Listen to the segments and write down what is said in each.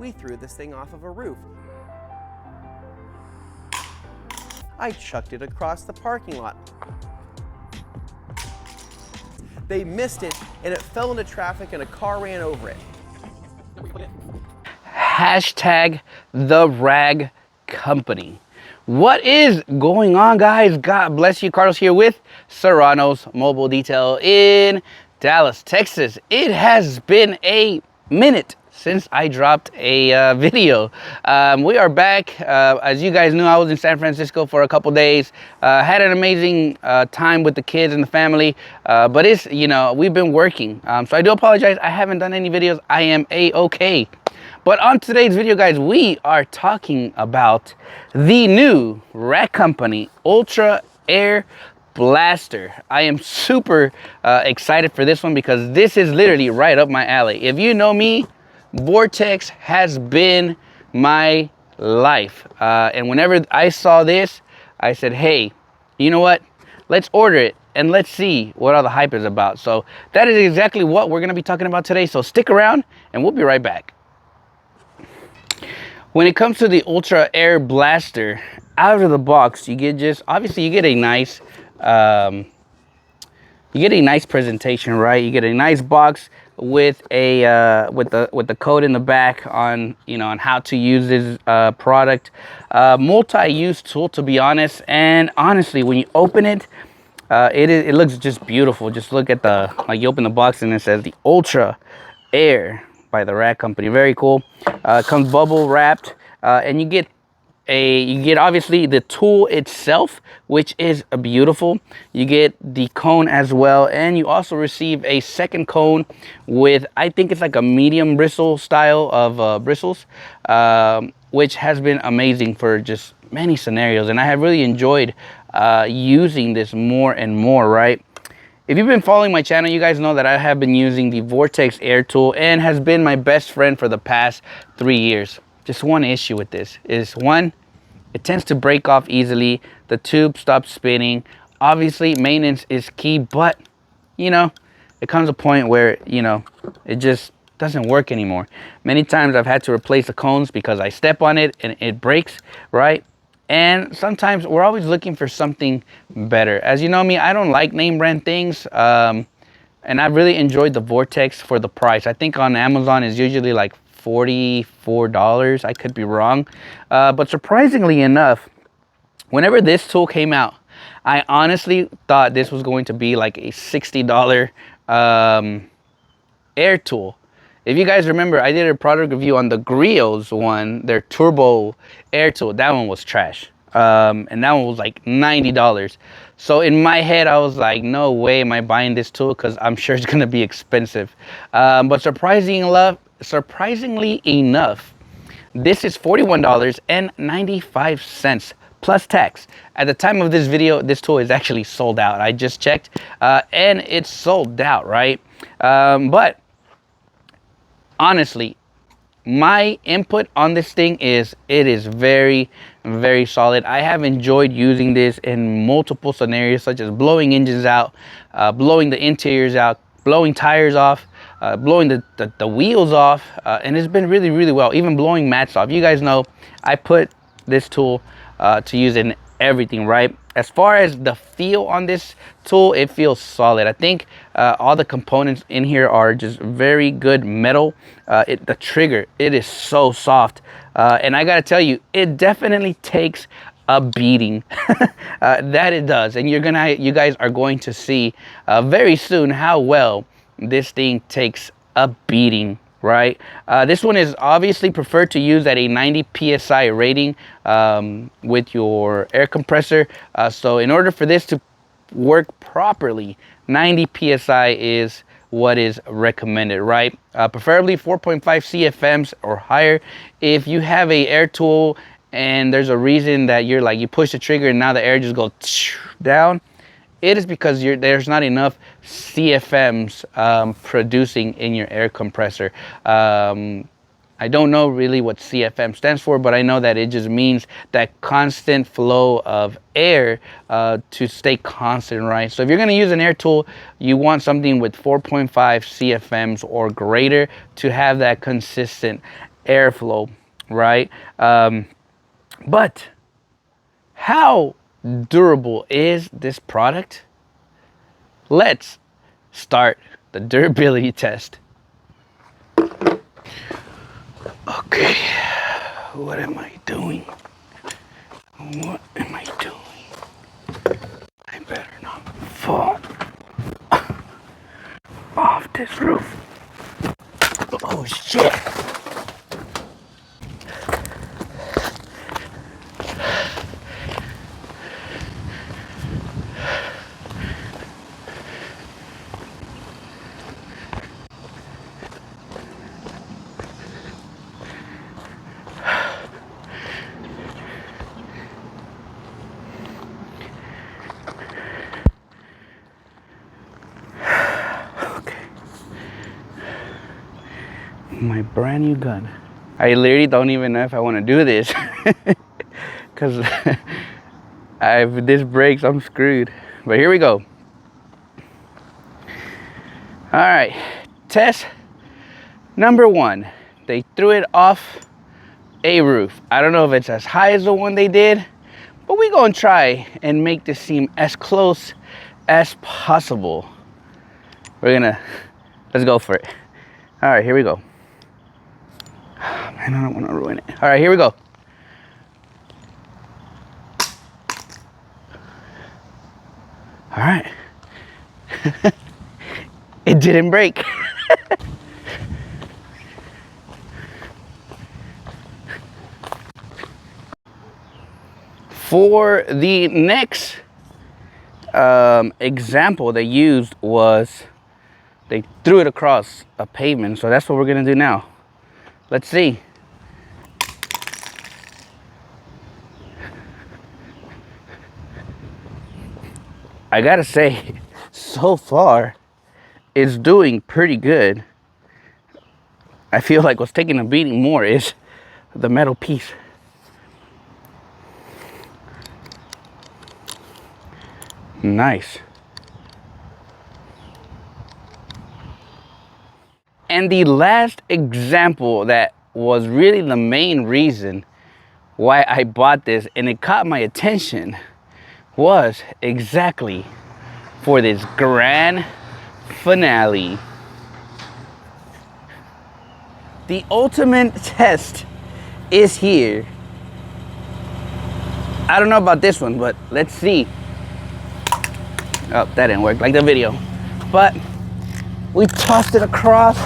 We threw this thing off of a roof. I chucked it across the parking lot. They missed it and it fell into traffic and a car ran over it. Hashtag the rag company. What is going on, guys? God bless you. Carlos here with Serranos Mobile Detail in Dallas, Texas. It has been a minute since I dropped a video. We are back. As you guys knew, I was in San Francisco for a couple days. Had an amazing time with the kids and the family. But it's, you know, we've been working. So I do apologize. I haven't done any videos. I am a-okay. But on today's video, guys, we are talking about the new rag company Ultra Air Blaster. I am super excited for this one because this is literally right up my alley. If you know me, Vortex has been my life. And whenever I saw this, I said, hey, you know what? Let's order it and let's see what all the hype is about. So that is exactly what we're going to be talking about today. So stick around and we'll be right back. When it comes to the Ultra Air Blaster, out of the box, you get obviously you get a nice presentation, right? You get a nice box with a with the code in the back on, you know, on how to use this product. Multi-use tool, to be honest. And honestly, when you open it, it looks just beautiful. Just look at you open the box and it says the Ultra Air by the rag company. Very cool. Comes bubble wrapped, and you get obviously the tool itself, which is beautiful. You get the cone as well, and you also receive a second cone with, I think it's like a medium bristle style of bristles, which has been amazing for just many scenarios, and I have really enjoyed using this more and more, right? If you've been following my channel, you guys know that I have been using the Vortex Air tool and has been my best friend for the past 3 years. Just one issue with this is, one, it tends to break off easily. The tube stops spinning. Obviously, maintenance is key, but, you know, it comes a point where, you know, it just doesn't work anymore. Many times I've had to replace the cones because I step on it and it breaks, right? And sometimes we're always looking for something better. As you know me, I don't like name brand things. And I really enjoyed the Vortex for the price. I think on Amazon is usually like $44. I could be wrong. But surprisingly enough, whenever this tool came out, I honestly thought this was going to be like a $60 air tool. If you guys remember, I did a product review on the Griot's one, their turbo air tool. That one was trash. And that one was like $90. So in my head, I was like, no way am I buying this tool because I'm sure it's going to be expensive. But surprisingly enough, this is $41.95 plus tax. At the time of this video, this tool is actually sold out. I just checked and it's sold out, right? But honestly, my input on this thing is it is very, very solid. I have enjoyed using this in multiple scenarios, such as blowing engines out, blowing the interiors out, blowing tires off, blowing the wheels off, and it's been really, really well. Even blowing mats off. You guys know I put this tool to use in everything, right? As far as the feel on this tool, it feels solid. I think all the components in here are just very good metal. The trigger, it is so soft. And I gotta tell you, it definitely takes a beating. That it does. And you guys are going to see very soon how well this thing takes a beating, right? This one is obviously preferred to use at a 90 psi rating with your air compressor. So in order for this to work properly, 90 psi is what is recommended, right? Preferably 4.5 CFMs or higher. If you have a air tool and there's a reason that you're like, you push the trigger and now the air just goes down, it is because there's not enough CFMs producing in your air compressor. I don't know really what CFM stands for, but I know that it just means that constant flow of air to stay constant, right? So if you're gonna use an air tool, you want something with 4.5 CFMs or greater to have that consistent airflow, right? But how durable is this product? Let's start the durability test. Okay, what am I doing? What am I doing? I better not fall off this roof. Oh shit. My brand new gun. I literally don't even know if I want to do this because if this breaks, I'm screwed. But here we go. All right, test number 1. They threw it off a roof. I don't know if it's as high as the one they did, but we're gonna try and make this seem as close as possible. Let's go for it. All right, here we go. Man, I don't want to ruin it. All right, here we go. All right. It didn't break. For the next example they used was they threw it across a pavement. So that's what we're gonna do now. Let's see. I gotta say, so far, it's doing pretty good. I feel like what's taking a beating more is the metal piece. Nice. And the last example that was really the main reason why I bought this and it caught my attention was exactly for this grand finale. The ultimate test is here. I don't know about this one, but let's see. Oh, that didn't work like the video. But we tossed it across.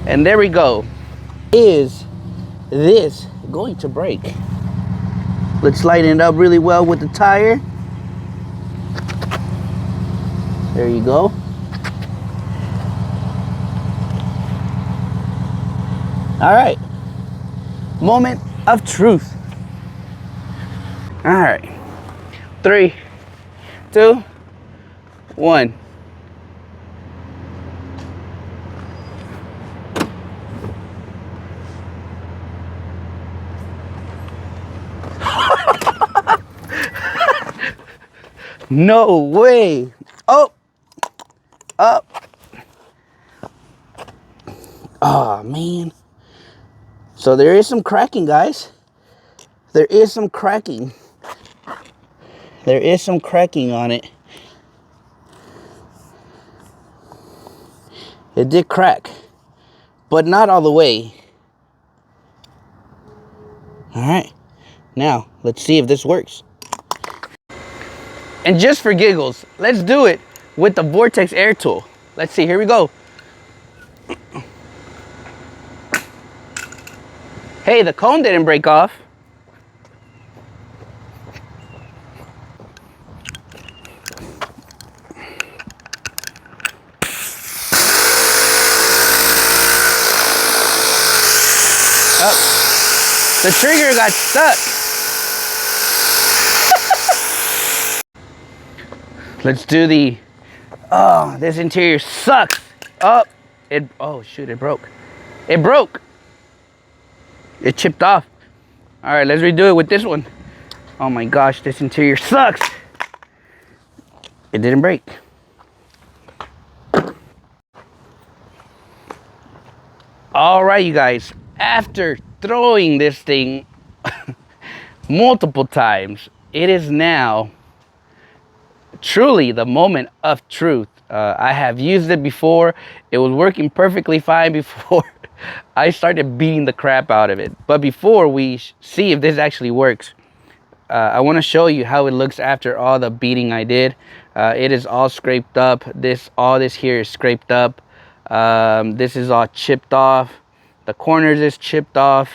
And there we go. Is this going to break? Let's lighten it up really well with the tire. There you go. All right. Moment of truth. All right. 3, 2, 1. No way. Oh. Up. Oh, man. So there is some cracking, guys. There is some cracking. There is some cracking on it. It did crack, but not all the way. All right. Now, let's see if this works. And just for giggles, let's do it with the Vortex air tool. Let's see, here we go. Hey, the cone didn't break off. Oh, the trigger got stuck. Let's do the, oh, this interior sucks. Oh shoot, it broke. It broke. It chipped off. All right, let's redo it with this one. Oh my gosh, this interior sucks. It didn't break. All right, you guys, after throwing this thing multiple times, it is now truly the moment of truth. I have used it before. It was working perfectly fine before I started beating the crap out of it. But before we see if this actually works, I want to show you how it looks after all the beating I did. It is all scraped up. All this here is scraped up. This is all chipped off. The corners is chipped off.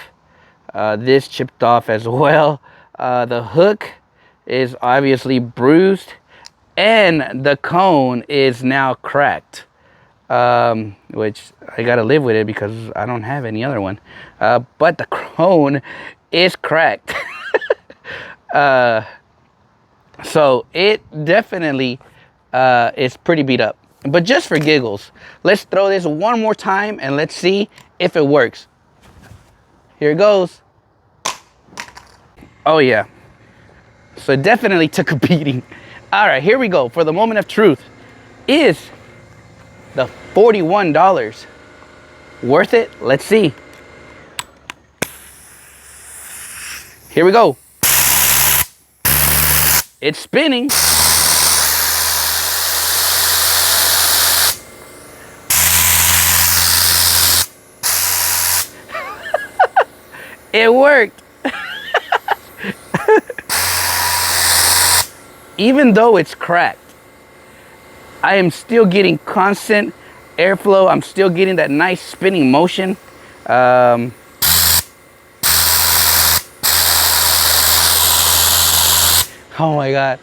This chipped off as well. The hook is obviously bruised, and the cone is now cracked, which I gotta live with it because I don't have any other one. But the cone is cracked. So it definitely is pretty beat up. But just for giggles, let's throw this one more time and let's see if it works. Here it goes. Oh yeah. So it definitely took a beating. All right, here we go. For the moment of truth, is the $41 worth it? Let's see. Here we go. It's spinning. It worked. Even though it's cracked, I am still getting constant airflow. I'm still getting that nice spinning motion. Oh my God.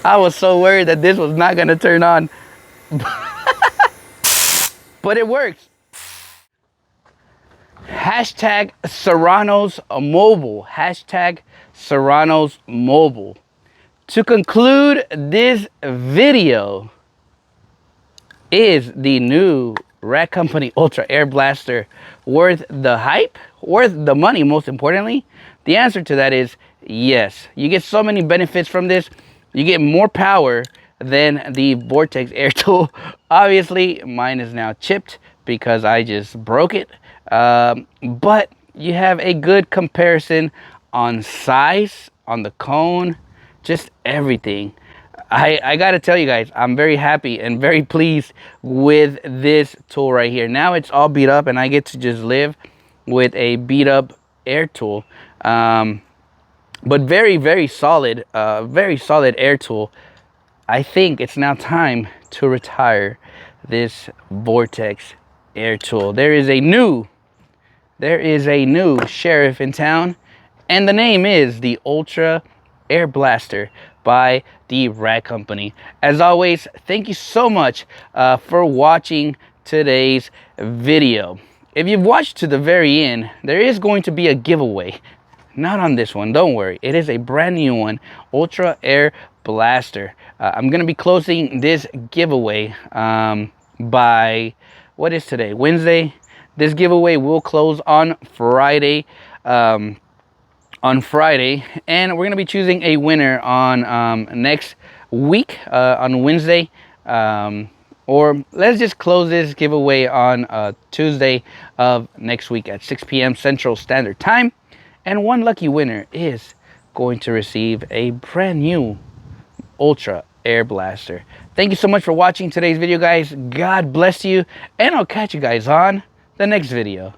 I was so worried that this was not gonna turn on. But it works. Hashtag Serranos Mobile. Hashtag Serranos Mobile. To conclude this video, is the new Rat Company Ultra Air Blaster worth the hype? Worth the money, most importantly? The answer to that is yes. You get so many benefits from this. You get more power than the Vortex Air Tool. Obviously, mine is now chipped because I just broke it. But you have a good comparison on size, on the cone, just everything. I gotta tell you guys, I'm very happy and very pleased with this tool right here. Now it's all beat up and I get to just live with a beat up air tool. But very solid, very solid air tool. I think it's now time to retire this Vortex air tool. There is a new sheriff in town, and the name is the Ultra Air Blaster by the Rat Company. As always, thank you so much for watching today's video. If you've watched to the very end, there is going to be a giveaway. Not on this one, don't worry. It is a brand new one, Ultra Air Blaster. I'm gonna be closing this giveaway by, what is today? Wednesday. This giveaway will close on Friday. And we're gonna be choosing a winner on next week on Wednesday, or let's just close this giveaway on Tuesday of next week at 6 p.m. Central Standard Time, and one lucky winner is going to receive a brand new Ultra Air Blaster. Thank you so much for watching today's video, guys. God bless you, and I'll catch you guys on the next video.